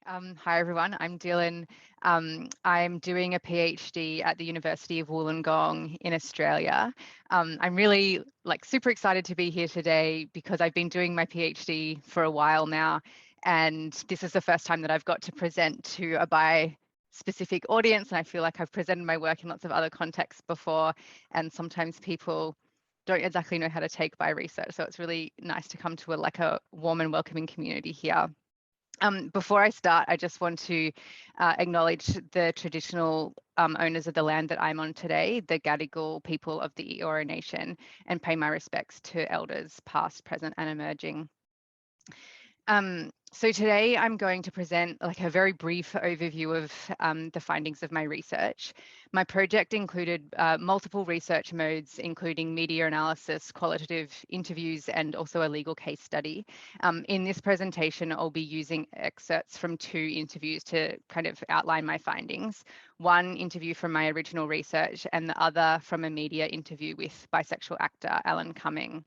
Hi everyone, I'm Dylan. I'm doing a PhD at the University of Wollongong in Australia. I'm really super excited to be here today because I've been doing my PhD for a while now, and this is the first time that I've got to present to a bi-specific audience, and I feel like I've presented my work in lots of other contexts before, and sometimes people don't exactly know how to take bi research, so it's really nice to come to a warm and welcoming community here. Before I start, I just want to acknowledge the traditional owners of the land that I'm on today, the Gadigal people of the Eora Nation, and pay my respects to elders past, present, and emerging. So today I'm going to present a very brief overview of the findings of my research. My project included multiple research modes, including media analysis, qualitative interviews, and also a legal case study. In this presentation, I'll be using excerpts from 2 interviews to kind of outline my findings. One interview from my original research and the other from a media interview with bisexual actor Alan Cumming.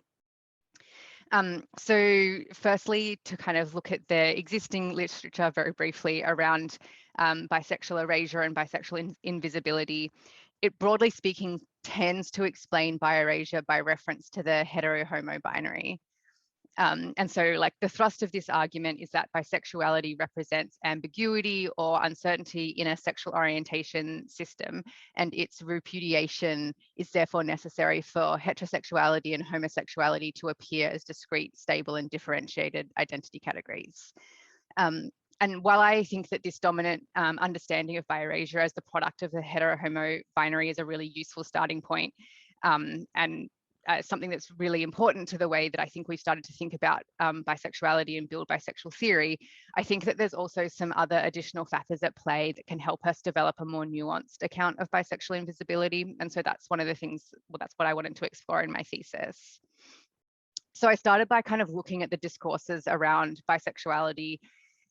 So firstly, to kind of look at the existing literature very briefly around bisexual erasure and bisexual invisibility, it broadly speaking tends to explain bi-erasure by reference to the hetero-homo binary. And so the thrust of this argument is that bisexuality represents ambiguity or uncertainty in a sexual orientation system, and its repudiation is therefore necessary for heterosexuality and homosexuality to appear as discrete, stable, and differentiated identity categories. And while I think that this dominant understanding of bi-erasure as the product of the hetero-homo binary is a really useful starting point, and something that's really important to the way that I think we've started to think about bisexuality and build bisexual theory, I think that there's also some other additional factors at play that can help us develop a more nuanced account of bisexual invisibility. And so that's one of the things, well, that's what I wanted to explore in my thesis. So I started by kind of looking at the discourses around bisexuality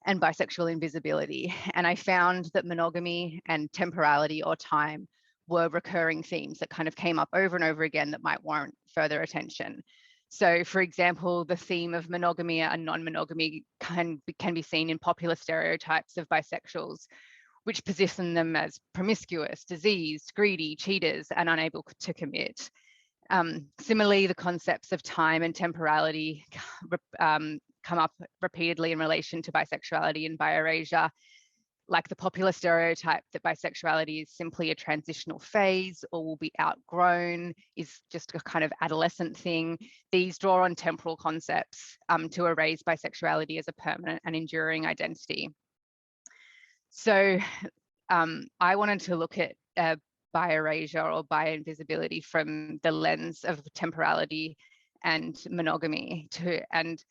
and bisexual invisibility. And I found that monogamy and temporality or time were recurring themes that kind of came up over and over again that might warrant further attention. So for example, the theme of monogamy and non-monogamy can be seen in popular stereotypes of bisexuals, which position them as promiscuous, diseased, greedy, cheaters, and unable to commit. Similarly, the concepts of time and temporality come up repeatedly in relation to bisexuality and bi-erasure, like the popular stereotype that bisexuality is simply a transitional phase or will be outgrown, is just a kind of adolescent thing. These draw on temporal concepts to erase bisexuality as a permanent and enduring identity. So I wanted to look at bi-erasure or bi-invisibility from the lens of temporality and monogamy and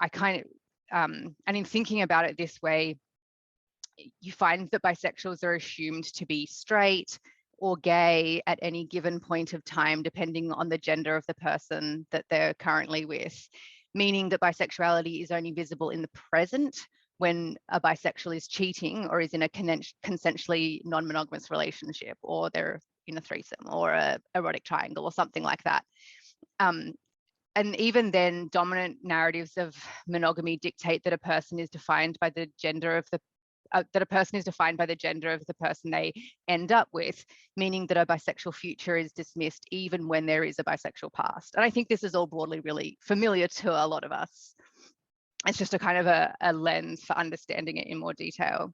in thinking about it this way, you find that bisexuals are assumed to be straight or gay at any given point of time, depending on the gender of the person that they're currently with, meaning that bisexuality is only visible in the present when a bisexual is cheating or is in a consensually non-monogamous relationship, or they're in a threesome or a erotic triangle or something like that. And even then, dominant narratives of monogamy dictate that a person is defined by the gender of the person they end up with, meaning that a bisexual future is dismissed even when there is a bisexual past. And I think this is all broadly really familiar to a lot of us. It's just a kind of a lens for understanding it in more detail.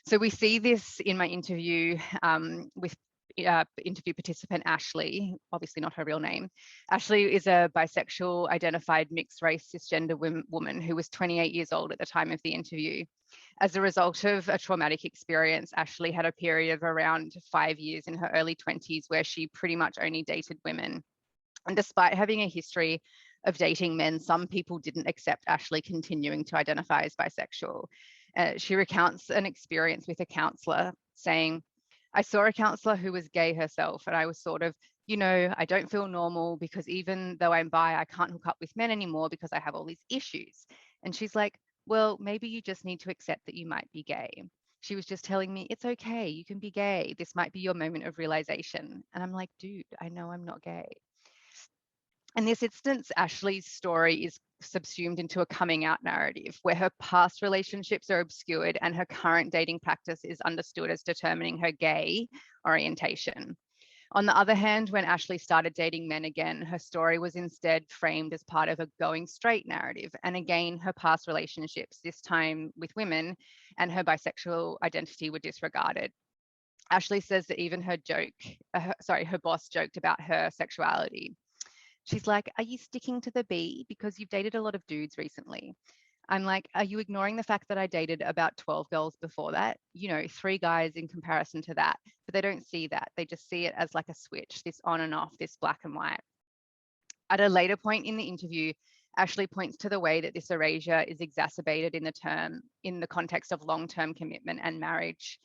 So we see this in my interview with interview participant Ashley, obviously not her real name. Ashley is a bisexual identified mixed race cisgender woman who was 28 years old at the time of the interview. As a result of a traumatic experience, Ashley had a period of around 5 years in her early 20s where she pretty much only dated women. And despite having a history of dating men, some people didn't accept Ashley continuing to identify as bisexual. She recounts an experience with a counsellor saying, "I saw a counsellor who was gay herself, and I was sort of, I don't feel normal because even though I'm bi, I can't hook up with men anymore because I have all these issues." And she's like, "Well, maybe you just need to accept that you might be gay." She was just telling me, "It's okay, you can be gay. This might be your moment of realization." And I'm like, dude, I know I'm not gay. In this instance, Ashley's story is subsumed into a coming out narrative where her past relationships are obscured and her current dating practice is understood as determining her gay orientation. On the other hand, when Ashley started dating men again, her story was instead framed as part of a going straight narrative. And again, her past relationships, this time with women, and her bisexual identity were disregarded. Ashley says that even her boss joked about her sexuality. She's like, "Are you sticking to the B because you've dated a lot of dudes recently?" I'm like, "Are you ignoring the fact that I dated about 12 girls before that? 3 guys in comparison to that." But they don't see that. They just see it as like a switch, this on and off, this black and white. At a later point in the interview, Ashley points to the way that this erasure is exacerbated in the context of long-term commitment and marriage.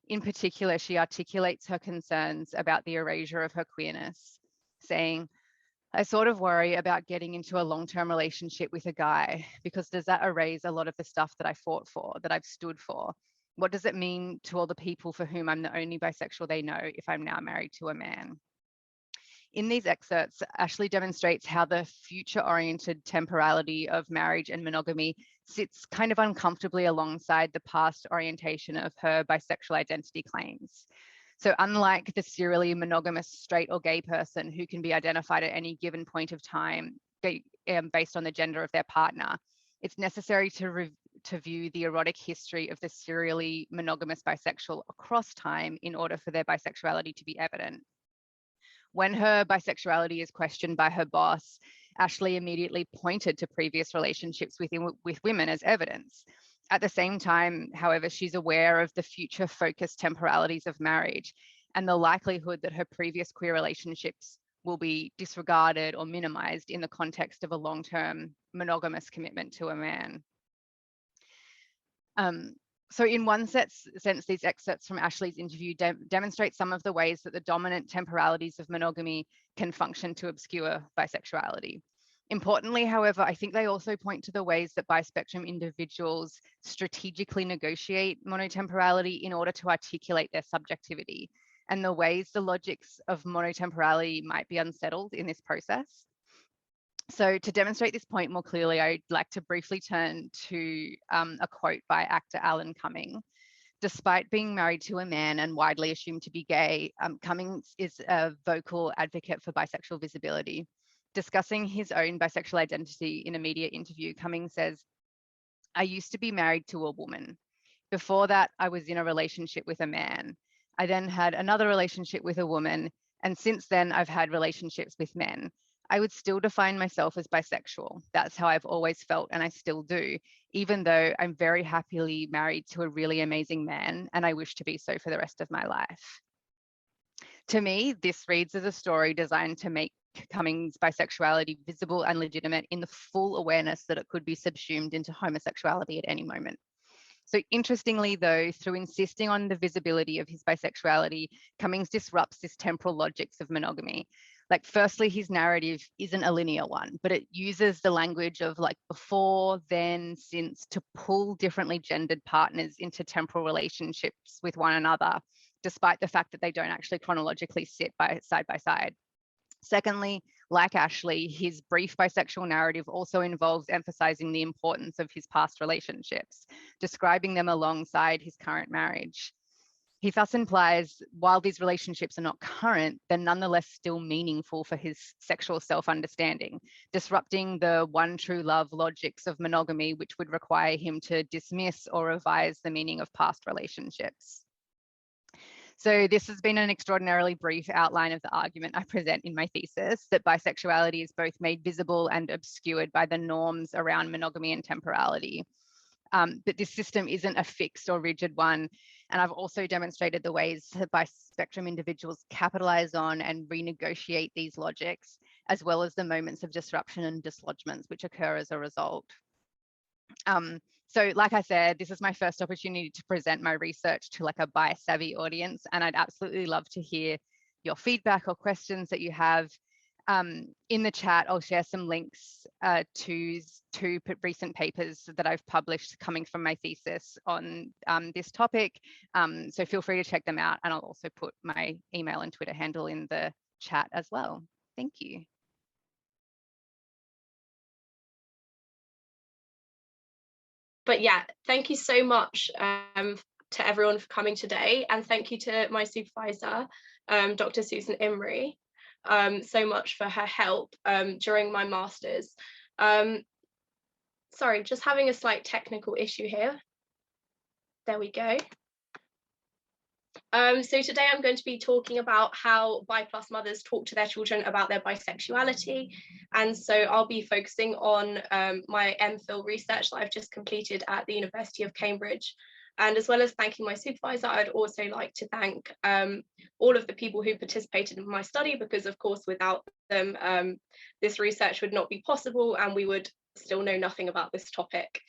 In particular, she articulates her concerns about the erasure of her queerness, saying, "I sort of worry about getting into a long-term relationship with a guy because does that erase a lot of the stuff that I fought for, that I've stood for? What does it mean to all the people for whom I'm the only bisexual they know if I'm now married to a man?" In these excerpts, Ashley demonstrates how the future-oriented temporality of marriage and monogamy sits kind of uncomfortably alongside the past orientation of her bisexual identity claims. So unlike the serially monogamous straight or gay person who can be identified at any given point of time based on the gender of their partner, it's necessary to view the erotic history of the serially monogamous bisexual across time in order for their bisexuality to be evident. When her bisexuality is questioned by her boss, Ashley immediately pointed to previous relationships with women as evidence. At the same time, however, she's aware of the future-focused temporalities of marriage and the likelihood that her previous queer relationships will be disregarded or minimized in the context of a long-term monogamous commitment to a man. So in one sense, these excerpts from Ashley's interview demonstrate some of the ways that the dominant temporalities of monogamy can function to obscure bisexuality. Importantly, however, I think they also point to the ways that bispectrum individuals strategically negotiate monotemporality in order to articulate their subjectivity, and the ways the logics of monotemporality might be unsettled in this process. So to demonstrate this point more clearly, I'd like to briefly turn to a quote by actor Alan Cumming. Despite being married to a man and widely assumed to be gay, Cummings is a vocal advocate for bisexual visibility. Discussing his own bisexual identity in a media interview, Cummings says, "I used to be married to a woman. Before that, I was in a relationship with a man. I then had another relationship with a woman, and since then, I've had relationships with men. I would still define myself as bisexual. That's how I've always felt, and I still do, even though I'm very happily married to a really amazing man, and I wish to be so for the rest of my life." To me, this reads as a story designed to make Cummings' bisexuality visible and legitimate in the full awareness that it could be subsumed into homosexuality at any moment. So interestingly, though, through insisting on the visibility of his bisexuality, Cummings disrupts this temporal logics of monogamy. Like, firstly, his narrative isn't a linear one, but it uses the language of like before, then, since to pull differently gendered partners into temporal relationships with one another, despite the fact that they don't actually chronologically sit side by side. Secondly, like Ashley, his brief bisexual narrative also involves emphasizing the importance of his past relationships, describing them alongside his current marriage. He thus implies, while these relationships are not current, they're nonetheless still meaningful for his sexual self-understanding, disrupting the one true love logics of monogamy, which would require him to dismiss or revise the meaning of past relationships. So this has been an extraordinarily brief outline of the argument I present in my thesis, that bisexuality is both made visible and obscured by the norms around monogamy and temporality. But this system isn't a fixed or rigid one. And I've also demonstrated the ways that bispectrum individuals capitalize on and renegotiate these logics, as well as the moments of disruption and dislodgements which occur as a result. So like I said, this is my first opportunity to present my research to like a bi-savvy audience, and I'd absolutely love to hear your feedback or questions that you have. In the chat, I'll share some links to two recent papers that I've published coming from my thesis on this topic. So feel free to check them out, and I'll also put my email and Twitter handle in the chat as well. Thank you. But yeah, thank you so much to everyone for coming today, and thank you to my supervisor, Dr. Susan Imrie, so much for her help during my master's. Sorry, just having a slight technical issue here. There we go. So today I'm going to be talking about how bi+ mothers talk to their children about their bisexuality. And so I'll be focusing on my MPhil research that I've just completed at the University of Cambridge. And as well as thanking my supervisor, I'd also like to thank all of the people who participated in my study, because of course, without them, this research would not be possible and we would still know nothing about this topic.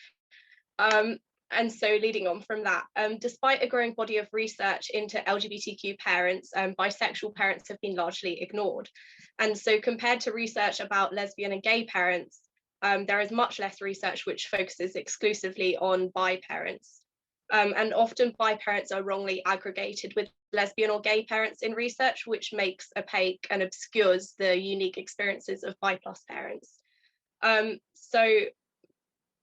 And so leading on from that, despite a growing body of research into LGBTQ parents, bisexual parents have been largely ignored. And so compared to research about lesbian and gay parents, there is much less research which focuses exclusively on bi parents. And often bi parents are wrongly aggregated with lesbian or gay parents in research, which makes opaque and obscures the unique experiences of bi+ parents. So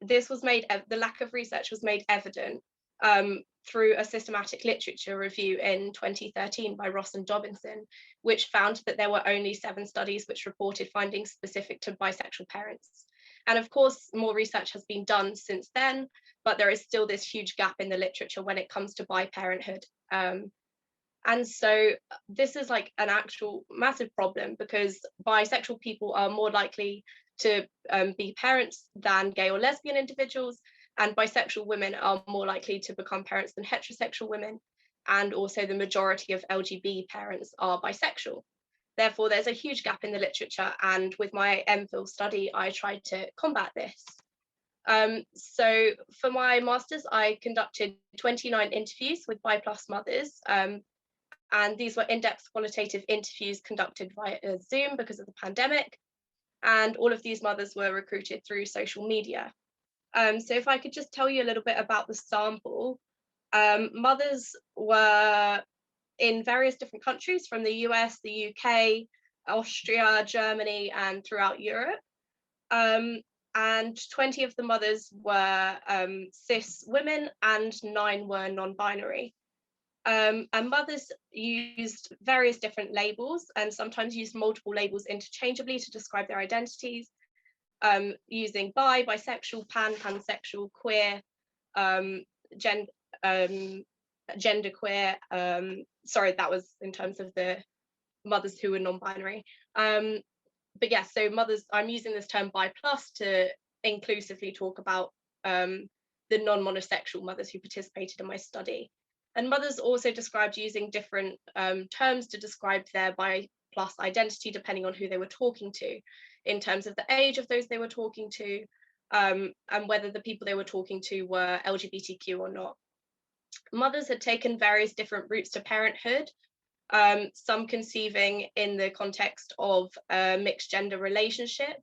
this was made, the lack of research was made evident through a systematic literature review in 2013 by Ross and Dobinson, which found that there were only 7 studies which reported findings specific to bisexual parents. And of course, more research has been done since then, but there is still this huge gap in the literature when it comes to bi-parenthood. And so this is like an actual massive problem, because bisexual people are more likely to be parents than gay or lesbian individuals, and bisexual women are more likely to become parents than heterosexual women, and also the majority of LGB parents are bisexual. Therefore, there's a huge gap in the literature, and with my MPhil study, I tried to combat this. So for my master's, I conducted 29 interviews with bi+ mothers, and these were in-depth qualitative interviews conducted via Zoom because of the pandemic. And all of these mothers were recruited through social media. So if I could just tell you a little bit about the sample. Mothers were in various different countries, from the US, the UK, Austria, Germany, and throughout Europe. And 20 of the mothers were cis women and 9 were non-binary. And mothers used various different labels, and sometimes used multiple labels interchangeably to describe their identities, using bi, bisexual, pansexual, queer, genderqueer. Sorry, that was in terms of the mothers who were non-binary. But yeah, so mothers, I'm using this term bi+ to inclusively talk about the non-monosexual mothers who participated in my study. And mothers also described using different terms to describe their bi+ identity, depending on who they were talking to, in terms of the age of those they were talking to, and whether the people they were talking to were LGBTQ or not. Mothers had taken various different routes to parenthood, some conceiving in the context of a mixed gender relationship,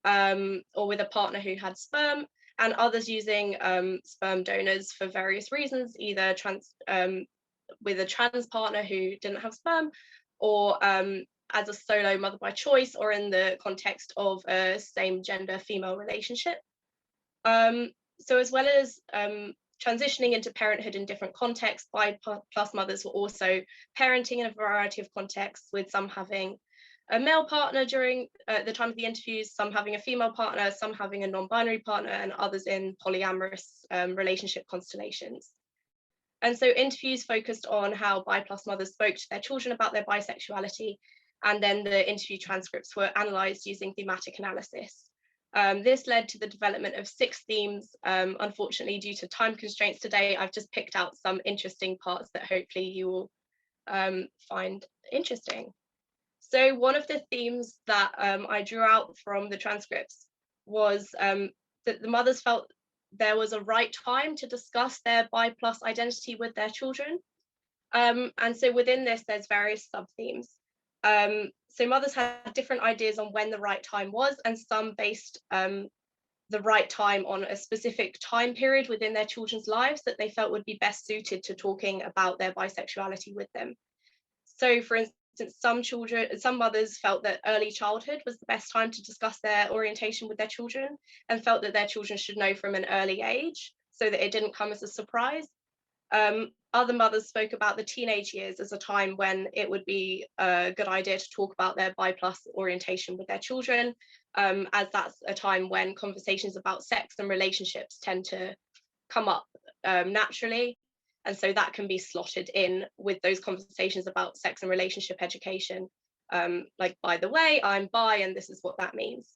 or with a partner who had sperm, and others using sperm donors for various reasons, either with a trans partner who didn't have sperm, or as a solo mother by choice, or in the context of a same gender female relationship. So as well as transitioning into parenthood in different contexts, bi+ mothers were also parenting in a variety of contexts, with some having a male partner during the time of the interviews, some having a female partner, some having a non-binary partner, and others in polyamorous relationship constellations. And so interviews focused on how bi+ mothers spoke to their children about their bisexuality, and then the interview transcripts were analysed using thematic analysis. This led to the development of 6 themes. Unfortunately, due to time constraints today, I've just picked out some interesting parts that hopefully you will find interesting. So one of the themes that I drew out from the transcripts was that the mothers felt there was a right time to discuss their bi+ identity with their children. And so within this, there's various sub-themes. So mothers had different ideas on when the right time was, and some based the right time on a specific time period within their children's lives that they felt would be best suited to talking about their bisexuality with them. So for instance, instance, some mothers felt that early childhood was the best time to discuss their orientation with their children, and felt that their children should know from an early age so that it didn't come as a surprise. Other mothers spoke about the teenage years as a time when it would be a good idea to talk about their bi+ orientation with their children, as that's a time when conversations about sex and relationships tend to come up naturally. And so that can be slotted in with those conversations about sex and relationship education. Like, by the way, I'm bi and this is what that means.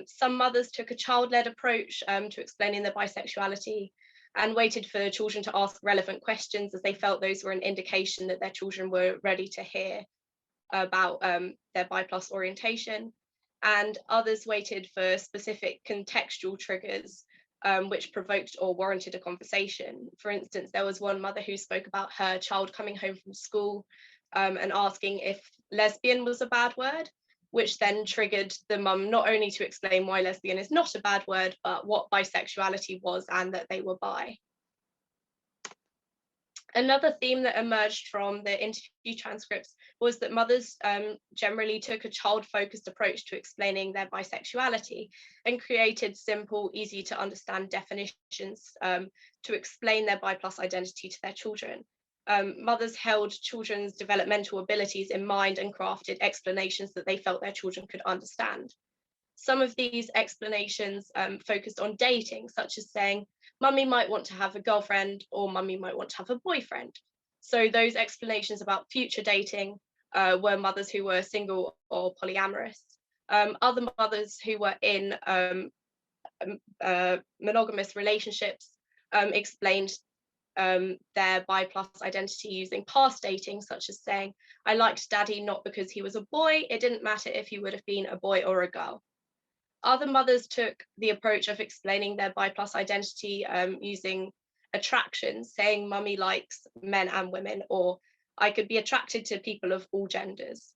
Some mothers took a child-led approach to explaining their bisexuality, and waited for children to ask relevant questions, as they felt those were an indication that their children were ready to hear about their bi+ orientation. And others waited for specific contextual triggers which provoked or warranted a conversation. For instance, there was one mother who spoke about her child coming home from school and asking if lesbian was a bad word, which then triggered the mum not only to explain why lesbian is not a bad word, but what bisexuality was and that they were bi. Another theme that emerged from the interview transcripts was that mothers generally took a child-focused approach to explaining their bisexuality, and created simple, easy to understand definitions to explain their bi+ identity to their children. Mothers held children's developmental abilities in mind and crafted explanations that they felt their children could understand. Some of these explanations focused on dating, such as saying, mummy might want to have a girlfriend or mummy might want to have a boyfriend. So those explanations about future dating were mothers who were single or polyamorous. Other mothers who were in monogamous relationships explained their bi+ identity using past dating, such as saying, I liked daddy not because he was a boy, it didn't matter if he would have been a boy or a girl. Other mothers took the approach of explaining their bi+ identity using attraction, saying mummy likes men and women, or I could be attracted to people of all genders.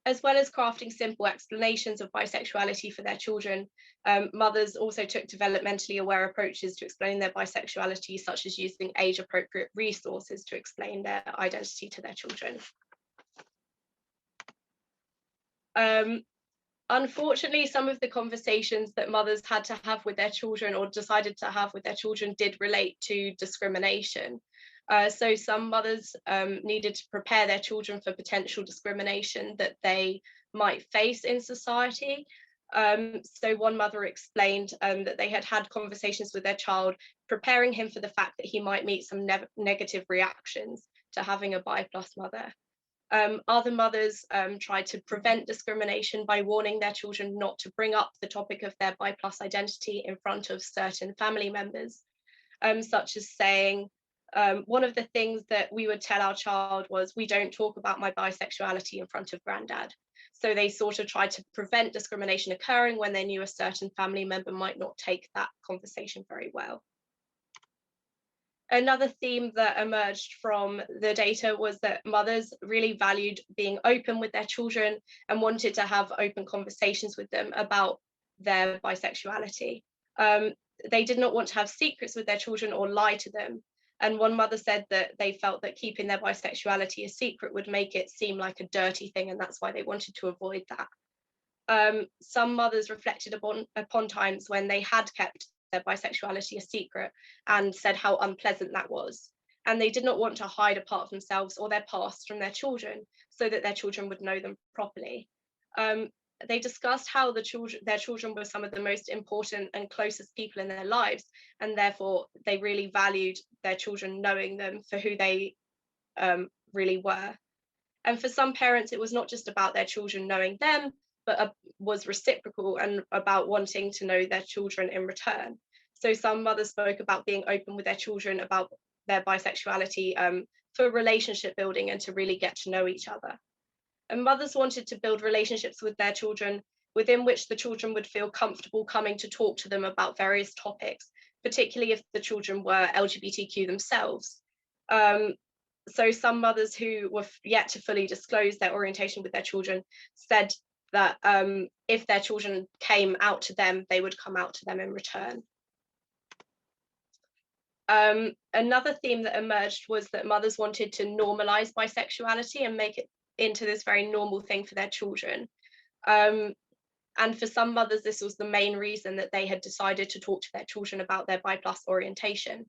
As well as crafting simple explanations of bisexuality for their children, mothers also took developmentally aware approaches to explaining their bisexuality, such as using age-appropriate resources to explain their identity to their children. Unfortunately, some of the conversations that mothers had to have with their children, or decided to have with their children, did relate to discrimination. So some mothers needed to prepare their children for potential discrimination that they might face in society. So one mother explained that they had had conversations with their child, preparing him for the fact that he might meet some negative reactions to having a bi+ mother. Other mothers tried to prevent discrimination by warning their children not to bring up the topic of their bi+ identity in front of certain family members, such as saying, one of the things that we would tell our child was, we don't talk about my bisexuality in front of granddad. So they sort of tried to prevent discrimination occurring when they knew a certain family member might not take that conversation very well. Another theme that emerged from the data was that mothers really valued being open with their children and wanted to have open conversations with them about their bisexuality. They did not want to have secrets with their children or lie to them. And one mother said that they felt that keeping their bisexuality a secret would make it seem like a dirty thing, and that's why they wanted to avoid that. Some mothers reflected upon times when they had kept their bisexuality a secret and said how unpleasant that was. And they did not want to hide a part of themselves or their past from their children, so that their children would know them properly. They discussed how their children were some of the most important and closest people in their lives, and therefore they really valued their children knowing them for who they really were. And for some parents, it was not just about their children knowing them, but was reciprocal and about wanting to know their children in return. So some mothers spoke about being open with their children about their bisexuality for relationship building and to really get to know each other. And mothers wanted to build relationships with their children within which the children would feel comfortable coming to talk to them about various topics, particularly if the children were LGBTQ themselves. So some mothers who were yet to fully disclose their orientation with their children said that if their children came out to them, they would come out to them in return. Another theme that emerged was that mothers wanted to normalize bisexuality and make it into this very normal thing for their children. And for some mothers, this was the main reason that they had decided to talk to their children about their bi+ orientation.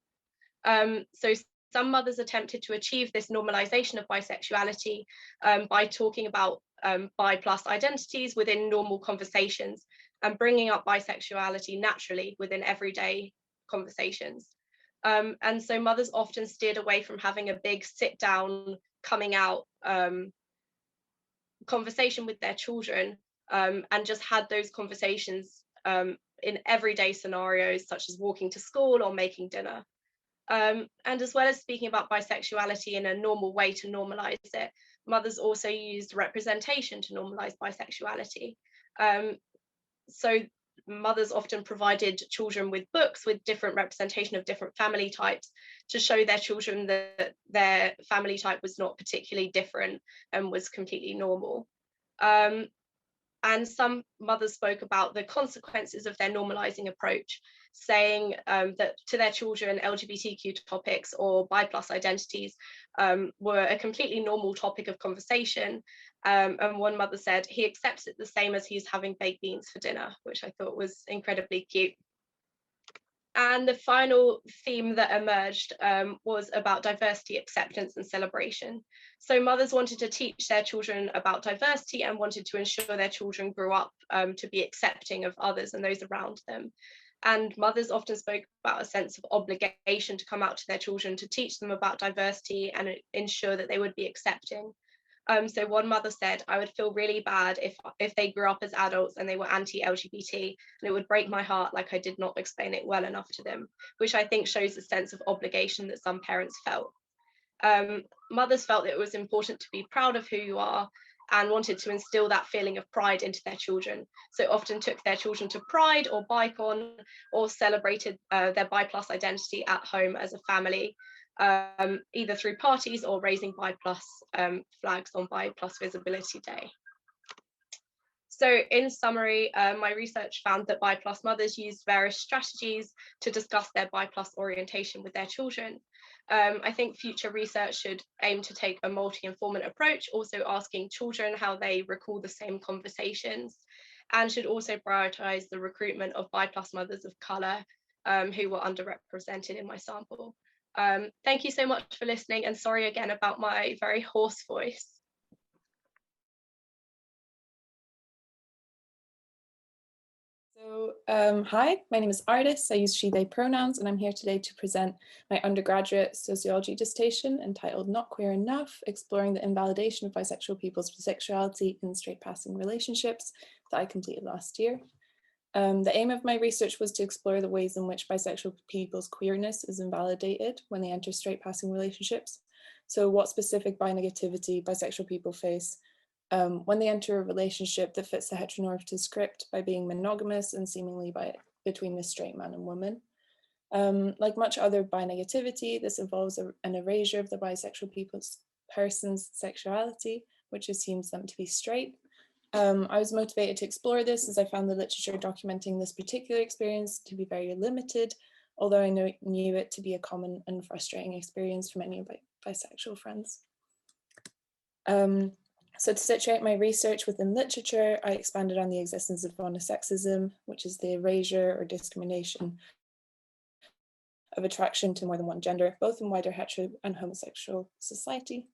So some mothers attempted to achieve this normalization of bisexuality by talking about bi+ identities within normal conversations and bringing up bisexuality naturally within everyday conversations. And so mothers often steered away from having a big sit down, coming out conversation with their children, and just had those conversations in everyday scenarios, such as walking to school or making dinner. And as well as speaking about bisexuality in a normal way to normalize it, mothers also used representation to normalize bisexuality. So mothers often provided children with books with different representation of different family types to show their children that their family type was not particularly different and was completely normal. And some mothers spoke about the consequences of their normalizing approach, saying that to their children, LGBTQ topics or bi+ identities were a completely normal topic of conversation. And one mother said, he accepts it the same as he's having baked beans for dinner, which I thought was incredibly cute. And the final theme that emerged was about diversity, acceptance, and celebration. So mothers wanted to teach their children about diversity and wanted to ensure their children grew up to be accepting of others and those around them. And mothers often spoke about a sense of obligation to come out to their children to teach them about diversity and ensure that they would be accepting. So one mother said, I would feel really bad if they grew up as adults and they were anti-LGBT, and it would break my heart like I did not explain it well enough to them, which I think shows the sense of obligation that some parents felt. Mothers felt that it was important to be proud of who you are and wanted to instill that feeling of pride into their children. So often took their children to Pride or BICON or celebrated their bi+ identity at home as a family, either through parties or raising bi+ flags on bi+ Visibility Day. So in summary, my research found that bi+ mothers used various strategies to discuss their bi+ orientation with their children. I think future research should aim to take a multi-informant approach, also asking children how they recall the same conversations, and should also prioritize the recruitment of bi+ mothers of colour who were underrepresented in my sample. Thank you so much for listening, and sorry again about my very hoarse voice. So, hi, my name is Ardis. I use she, they pronouns, and I'm here today to present my undergraduate sociology dissertation entitled Not Queer Enough, Exploring the Invalidation of Bisexual People's Bisexuality in Straight Passing Relationships, that I completed last year. The aim of my research was to explore the ways in which bisexual people's queerness is invalidated when they enter straight passing relationships. So what specific bi-negativity bisexual people face when they enter a relationship that fits the heteronormative script by being monogamous and seemingly between a straight man and woman. Like much other bi-negativity, this involves an erasure of the bisexual person's sexuality, which assumes them to be straight. I was motivated to explore this as I found the literature documenting this particular experience to be very limited, although I knew it to be a common and frustrating experience for many of my bisexual friends. So to situate my research within literature, I expanded on the existence of monosexism, which is the erasure or discrimination of attraction to more than one gender, both in wider hetero and homosexual society.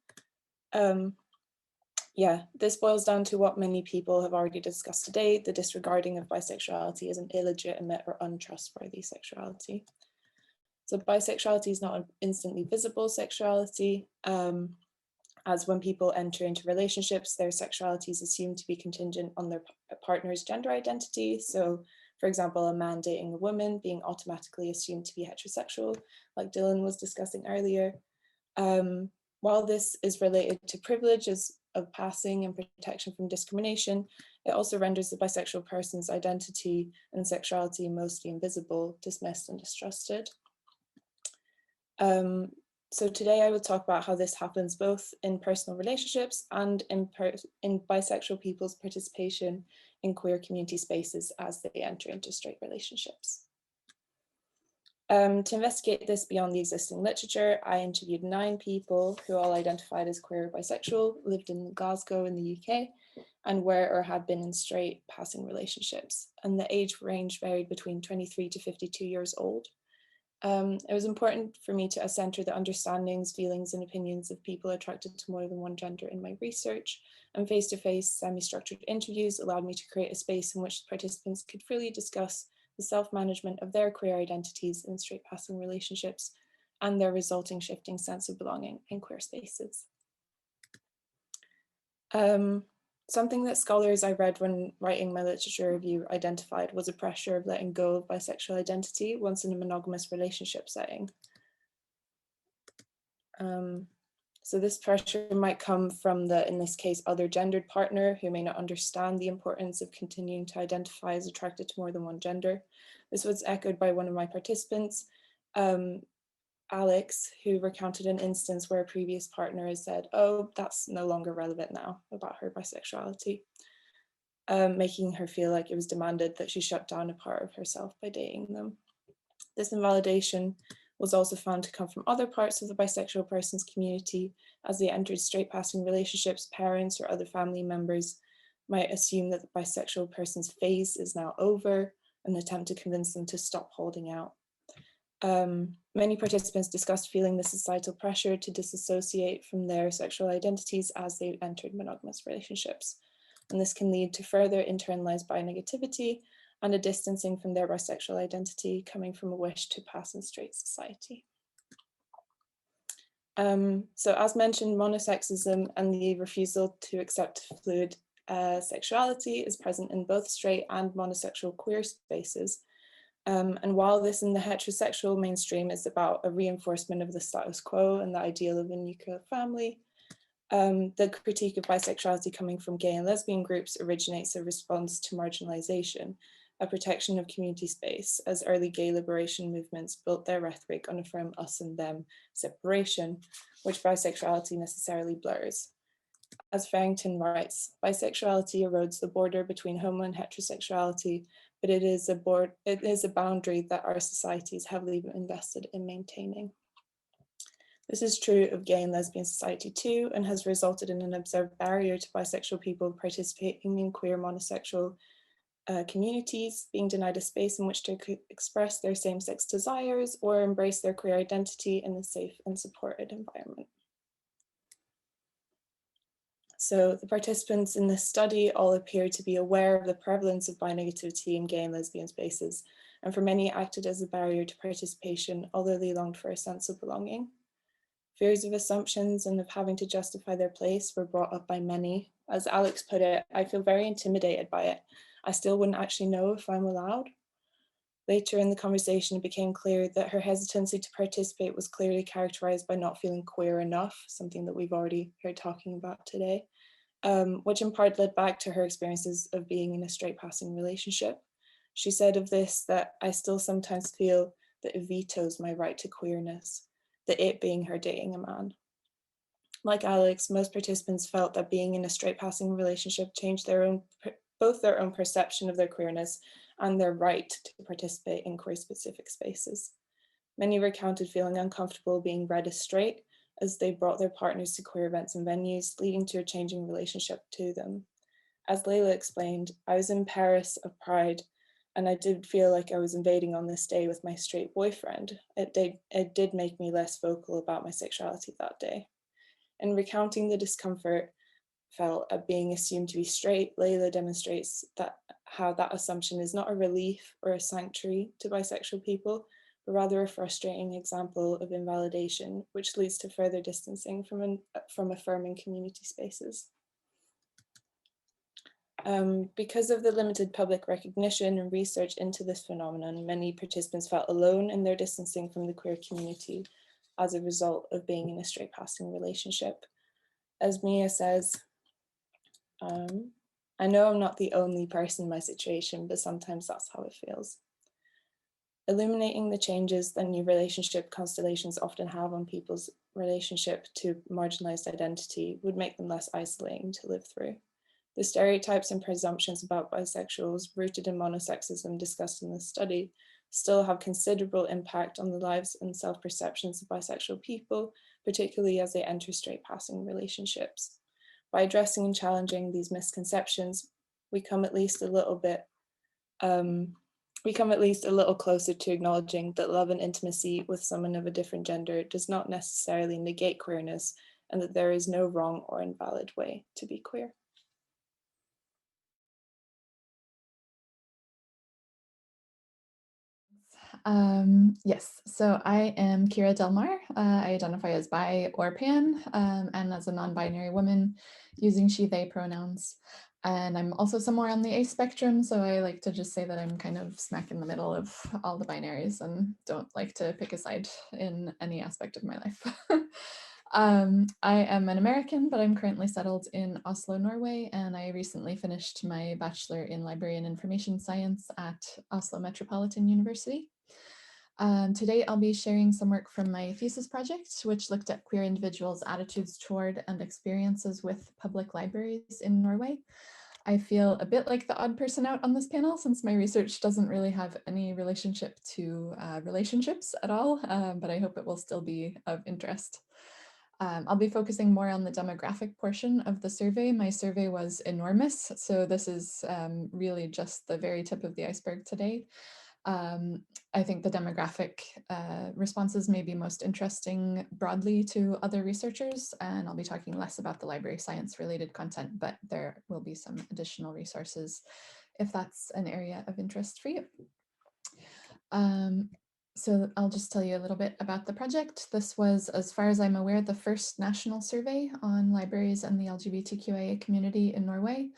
Yeah, this boils down to what many people have already discussed today, the disregarding of bisexuality as an illegitimate or untrustworthy sexuality. So bisexuality is not an instantly visible sexuality, as when people enter into relationships, their sexuality is assumed to be contingent on their partner's gender identity. So, for example, a man dating a woman being automatically assumed to be heterosexual, like Dylan was discussing earlier. While this is related to privileges of passing and protection from discrimination, it also renders the bisexual person's identity and sexuality mostly invisible, dismissed, and distrusted. So today I will talk about how this happens both in personal relationships and in bisexual people's participation in queer community spaces as they enter into straight relationships. To investigate this beyond the existing literature, I interviewed 9 people who all identified as queer or bisexual, lived in Glasgow in the UK, and were or had been in straight passing relationships. And the age range varied between 23 to 52 years old. It was important for me to center the understandings, feelings, and opinions of people attracted to more than one gender in my research, and face-to-face, semi-structured interviews allowed me to create a space in which participants could freely discuss the self-management of their queer identities in straight passing relationships and their resulting shifting sense of belonging in queer spaces. Something that scholars I read when writing my literature review identified was a pressure of letting go of bisexual identity once in a monogamous relationship setting. So this pressure might come from the, in this case, other gendered partner who may not understand the importance of continuing to identify as attracted to more than one gender. This was echoed by one of my participants, Alex, who recounted an instance where a previous partner has said, oh, that's no longer relevant now about her bisexuality, making her feel like it was demanded that she shut down a part of herself by dating them. This invalidation was also found to come from other parts of the bisexual person's community. As they entered straight passing relationships, parents or other family members might assume that the bisexual person's phase is now over and attempt to convince them to stop holding out. Many participants discussed feeling the societal pressure to disassociate from their sexual identities as they entered monogamous relationships. And this can lead to further internalized bi-negativity and a distancing from their bisexual identity coming from a wish to pass in straight society. So as mentioned, monosexism and the refusal to accept fluid sexuality is present in both straight and monosexual queer spaces. And while this in the heterosexual mainstream is about a reinforcement of the status quo and the ideal of a nuclear family, the critique of bisexuality coming from gay and lesbian groups originates a response to marginalization, a protection of community space, as early gay liberation movements built their rhetoric on a firm us and them separation, which bisexuality necessarily blurs. As Farrington writes, bisexuality erodes the border between homo and heterosexuality, but it is a boundary that our society is heavily invested in maintaining. This is true of gay and lesbian society too, and has resulted in an observed barrier to bisexual people participating in queer monosexual communities, being denied a space in which to express their same-sex desires or embrace their queer identity in a safe and supported environment. So the participants in this study all appear to be aware of the prevalence of bi-negativity in gay and lesbian spaces, and for many acted as a barrier to participation, although they longed for a sense of belonging. Fears of assumptions and of having to justify their place were brought up by many. As Alex put it, I feel very intimidated by it. I still wouldn't actually know if I'm allowed. Later in the conversation, it became clear that her hesitancy to participate was clearly characterized by not feeling queer enough, something that we've already heard talking about today, which in part led back to her experiences of being in a straight passing relationship. She said of this that I still sometimes feel that it vetoes my right to queerness, the it being her dating a man. Like Alex, most participants felt that being in a straight passing relationship changed both their own perception of their queerness and their right to participate in queer specific spaces. Many recounted feeling uncomfortable being read as straight as they brought their partners to queer events and venues, leading to a changing relationship to them. As Layla explained, I was in Paris of Pride, and I did feel like I was invading on this day with my straight boyfriend. It did make me less vocal about my sexuality that day. In recounting the discomfort felt at being assumed to be straight, Layla demonstrates that how that assumption is not a relief or a sanctuary to bisexual people, but rather a frustrating example of invalidation, which leads to further distancing from affirming community spaces. Because of the limited public recognition and research into this phenomenon, many participants felt alone in their distancing from the queer community as a result of being in a straight passing relationship. As Mia says, I know I'm not the only person in my situation, but sometimes that's how it feels. Illuminating the changes that new relationship constellations often have on people's relationship to marginalized identity would make them less isolating to live through. The stereotypes and presumptions about bisexuals rooted in monosexism discussed in this study still have considerable impact on the lives and self-perceptions of bisexual people, particularly as they enter straight passing relationships. By addressing and challenging these misconceptions, we come at least a little closer to acknowledging that love and intimacy with someone of a different gender does not necessarily negate queerness, and that there is no wrong or invalid way to be queer. Yes, so I am Kira Delmar. I identify as bi or pan and as a non-binary woman using she, they pronouns. And I'm also somewhere on the A spectrum, so I like to just say that I'm kind of smack in the middle of all the binaries and don't like to pick a side in any aspect of my life. I am an American, but I'm currently settled in Oslo, Norway, and I recently finished my Bachelor in Library and Information Science at Oslo Metropolitan University. Today, I'll be sharing some work from my thesis project, which looked at queer individuals' attitudes toward and experiences with public libraries in Norway. I feel a bit like the odd person out on this panel since my research doesn't really have any relationship to relationships at all, but I hope it will still be of interest. I'll be focusing more on the demographic portion of the survey. My survey was enormous, so this is really just the very tip of the iceberg today. I think the demographic responses may be most interesting broadly to other researchers, and I'll be talking less about the library science related content, but there will be some additional resources if that's an area of interest for you. So I'll just tell you a little bit about the project. This was, as far as I'm aware, the first national survey on libraries and the LGBTQIA community in Norway.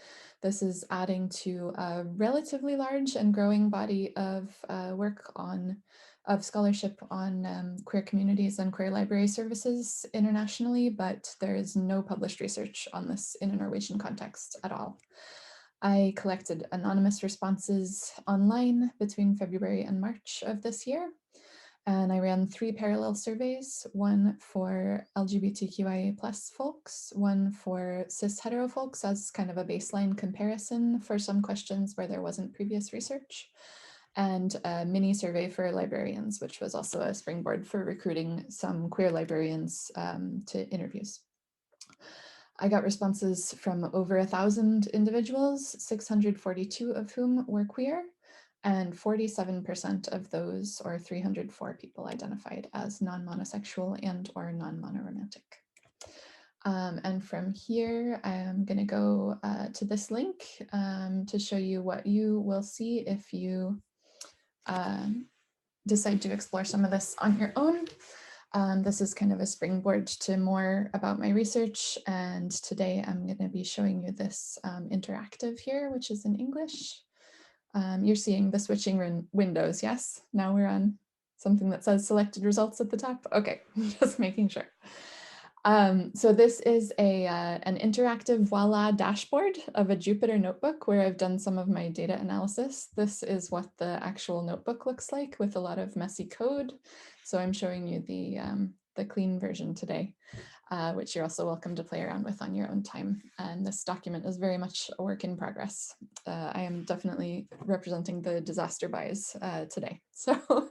This is adding to a relatively large and growing body of work of scholarship on queer communities and queer library services internationally, but there is no published research on this in a Norwegian context at all. I collected anonymous responses online between February and March of this year, and I ran 3 parallel surveys, one for LGBTQIA+ folks, one for cis hetero folks as kind of a baseline comparison for some questions where there wasn't previous research, and a mini survey for librarians, which was also a springboard for recruiting some queer librarians to interviews. I got responses from over 1,000 individuals, 642 of whom were queer, and 47% of those, or 304 people, identified as non-monosexual and or non-monoromantic. And from here, I'm going to go to this link to show you what you will see if you decide to explore some of this on your own. This is kind of a springboard to more about my research, and today I'm going to be showing you this interactive here, which is in English. You're seeing the switching windows, yes? Now we're on something that says selected results at the top. Okay, just making sure. So this is an interactive Voila dashboard of a Jupyter notebook where I've done some of my data analysis. This is what the actual notebook looks like with a lot of messy code. So I'm showing you the clean version today, which you're also welcome to play around with on your own time. And this document is very much a work in progress. I am definitely representing the disaster bias today. So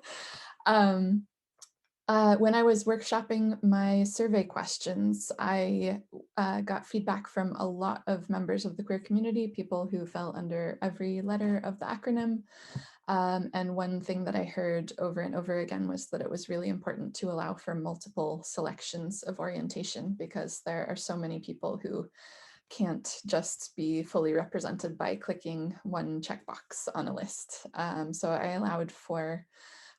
when I was workshopping my survey questions, I got feedback from a lot of members of the queer community, people who fell under every letter of the acronym. And one thing that I heard over and over again was that it was really important to allow for multiple selections of orientation, because there are so many people who can't just be fully represented by clicking one checkbox on a list. So I allowed for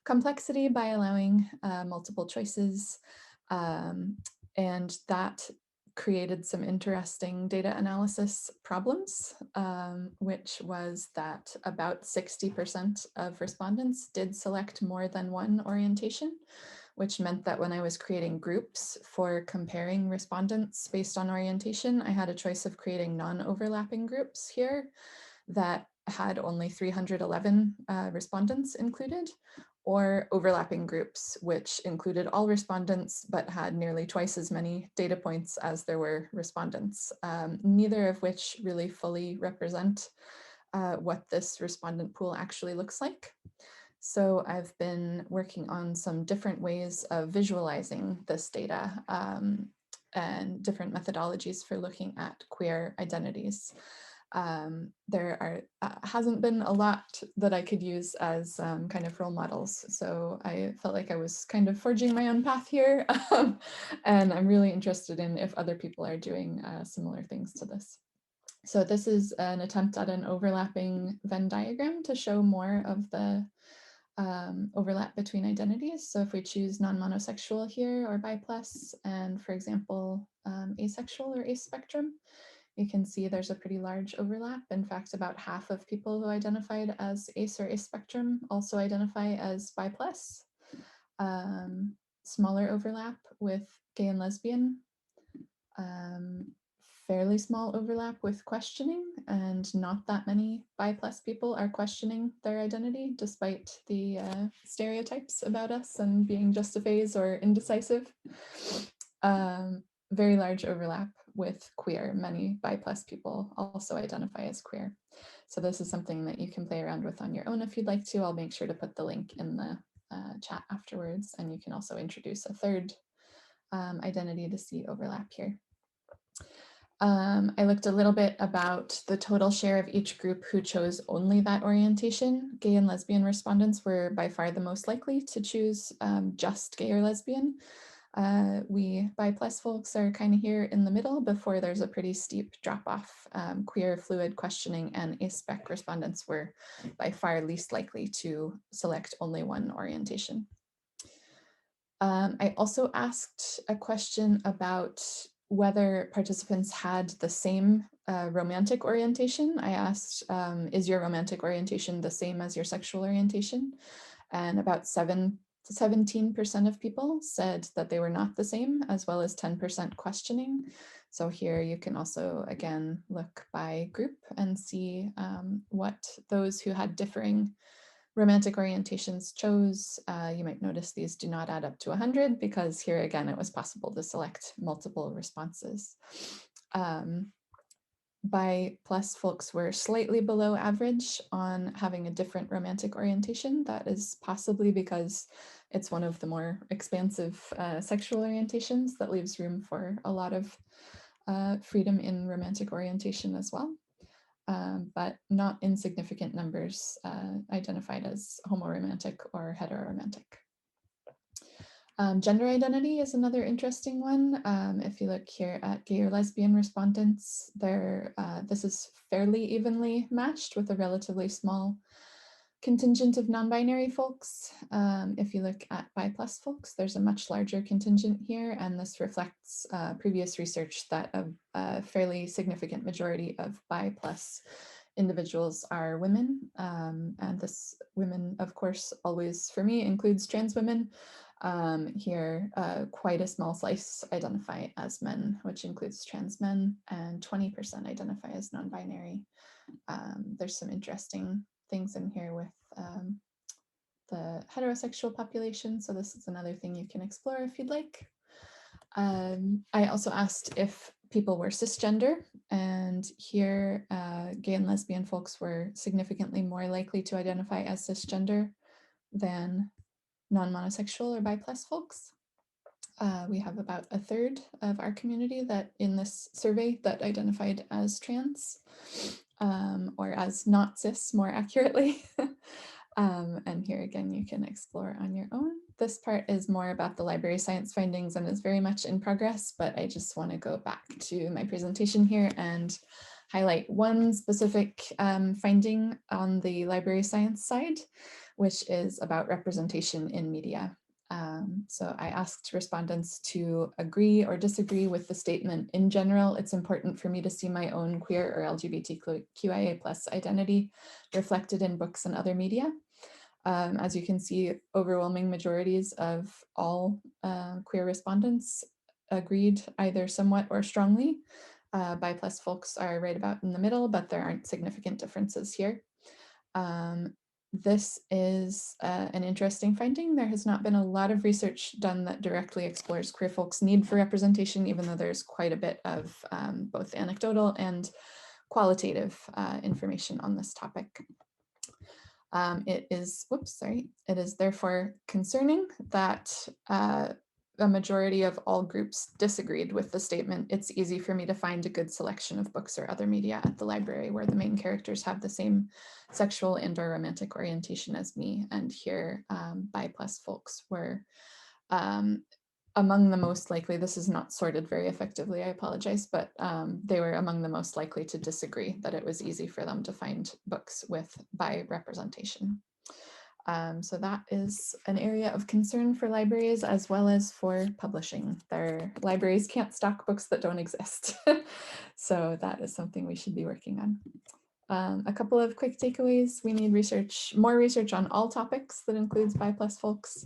complexity by allowing multiple choices, and that created some interesting data analysis problems, which was that about 60% of respondents did select more than one orientation, which meant that when I was creating groups for comparing respondents based on orientation, I had a choice of creating non-overlapping groups here that had only 311 respondents included, or overlapping groups, which included all respondents, but had nearly twice as many data points as there were respondents, neither of which really fully represent what this respondent pool actually looks like. So I've been working on some different ways of visualizing this data and different methodologies for looking at queer identities. There hasn't been a lot that I could use as kind of role models. So I felt like I was kind of forging my own path here. And I'm really interested in if other people are doing similar things to this. So this is an attempt at an overlapping Venn diagram to show more of the overlap between identities. So if we choose non-monosexual here or bi+, and for example, asexual or ace spectrum, you can see there's a pretty large overlap. In fact, about half of people who identified as ace or ace spectrum also identify as bi+. Smaller overlap with gay and lesbian. Fairly small overlap with questioning, and not that many bi+ people are questioning their identity despite the stereotypes about us and being just a phase or indecisive. Very large overlap with queer. Many bi+ people also identify as queer. So this is something that you can play around with on your own if you'd like to. I'll make sure to put the link in the chat afterwards, and you can also introduce a third identity to see overlap here. I looked a little bit about the total share of each group who chose only that orientation. Gay and lesbian respondents were by far the most likely to choose just gay or lesbian. We bi+ folks are kind of here in the middle before there's a pretty steep drop off. Queer, fluid, questioning, and aspec respondents were by far least likely to select only one orientation. I also asked a question about whether participants had the same romantic orientation. I asked, is your romantic orientation the same as your sexual orientation? And about 17% of people said that they were not the same, as well as 10% questioning. So here you can also, again, look by group and see what those who had differing romantic orientations chose. You might notice these do not add up to 100 because here again, it was possible to select multiple responses. Bi+ folks were slightly below average on having a different romantic orientation. That is possibly because it's one of the more expansive sexual orientations that leaves room for a lot of freedom in romantic orientation as well. But not insignificant numbers identified as homoromantic or heteroromantic. Gender identity is another interesting one. If you look here at gay or lesbian respondents, this is fairly evenly matched with a relatively small contingent of non-binary folks. If you look at bi+ folks, there's a much larger contingent here, and this reflects previous research that a fairly significant majority of bi+ individuals are women. And this women, of course, always for me includes trans women. Here, quite a small slice identify as men, which includes trans men, and 20% identify as non-binary. There's some interesting things in here with the heterosexual population. So this is another thing you can explore if you'd like. I also asked if people were cisgender, and here gay and lesbian folks were significantly more likely to identify as cisgender than non-monosexual or bi+ folks. We have about a third of our community that in this survey that identified as trans or as not cis more accurately. And here again, you can explore on your own. This part is more about the library science findings and is very much in progress, but I just want to go back to my presentation here and highlight one specific finding on the library science side, which is about representation in media. So I asked respondents to agree or disagree with the statement, in general, it's important for me to see my own queer or LGBTQIA+ identity reflected in books and other media. As you can see, overwhelming majorities of all queer respondents agreed either somewhat or strongly. Bi+ folks are right about in the middle, but there aren't significant differences here. This is an interesting finding. There has not been a lot of research done that directly explores queer folks' need for representation, even though there's quite a bit of both anecdotal and qualitative information on this topic. It is therefore concerning that a majority of all groups disagreed with the statement, "It's easy for me to find a good selection of books or other media at the library where the main characters have the same sexual and/or romantic orientation as me." And here, bi plus folks were among the most likely. This is not sorted very effectively, I apologize, but they were among the most likely to disagree that it was easy for them to find books with bi representation. So that is an area of concern for libraries as well as for publishing. Their libraries can't stock books that don't exist. So that is something we should be working on. A couple of quick takeaways. We need more research on all topics that includes bi plus folks.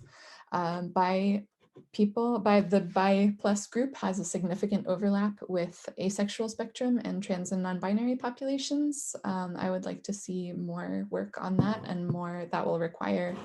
The bi plus group has a significant overlap with asexual spectrum and trans and non-binary populations. I would like to see more work on that, and more that will require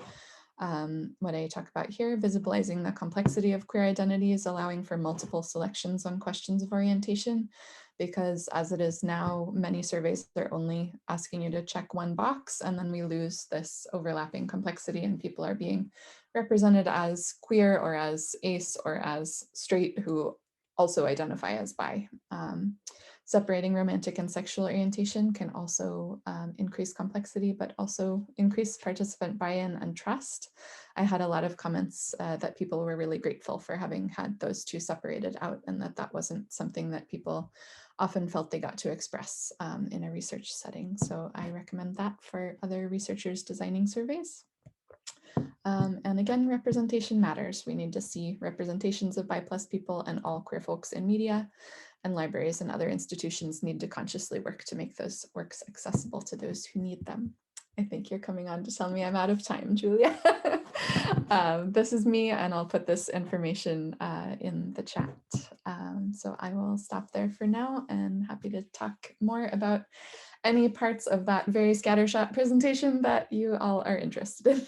what I talk about here, visibilizing the complexity of queer identities, allowing for multiple selections on questions of orientation, because as it is now, many surveys are only asking you to check one box, and then we lose this overlapping complexity and people are being represented as queer or as ace or as straight who also identify as bi. Separating romantic and sexual orientation can also increase complexity, but also increase participant buy-in and trust. I had a lot of comments that people were really grateful for having had those two separated out, and that wasn't something that people often felt they got to express in a research setting. So I recommend that for other researchers designing surveys. And again, representation matters. We need to see representations of bi plus people and all queer folks in media, and libraries and other institutions need to consciously work to make those works accessible to those who need them. I think you're coming on to tell me I'm out of time, Julia. This is me, and I'll put this information in the chat. So I will stop there for now, and happy to talk more about any parts of that very scattershot presentation that you all are interested in.